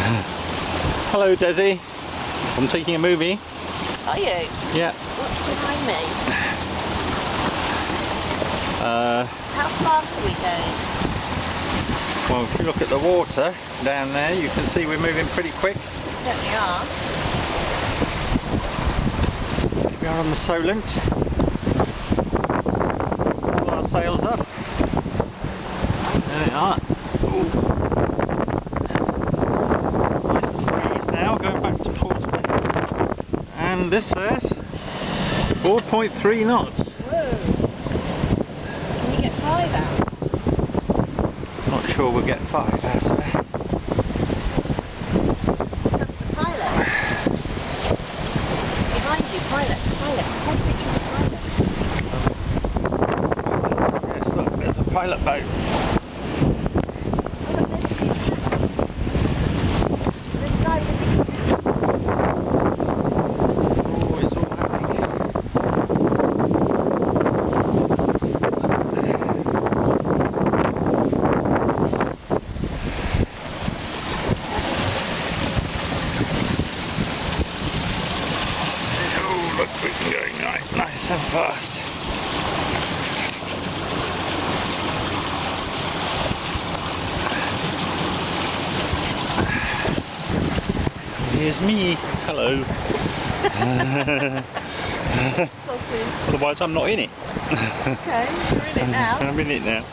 Hello, Desi. I'm taking a movie. Are you? Yeah. What's behind me? How fast are we going? Well, if you look at the water down there, you can see we're moving pretty quick. There we are. We are on the Solent. All our sails up. There they are. Ooh. Nice breeze now, going back to Portsmouth. And this says 4.3 knots. Whoa. Can you get 5 out? Not sure we'll get 5 out of it. That's the pilot. Behind you, pilot. Take a picture of the pilot. Yes, look, there's a pilot boat. Look, we can go nice and fast. Here's me. Hello. Sausage. Otherwise, I'm not in it. Okay, you're in it now. I'm in it now.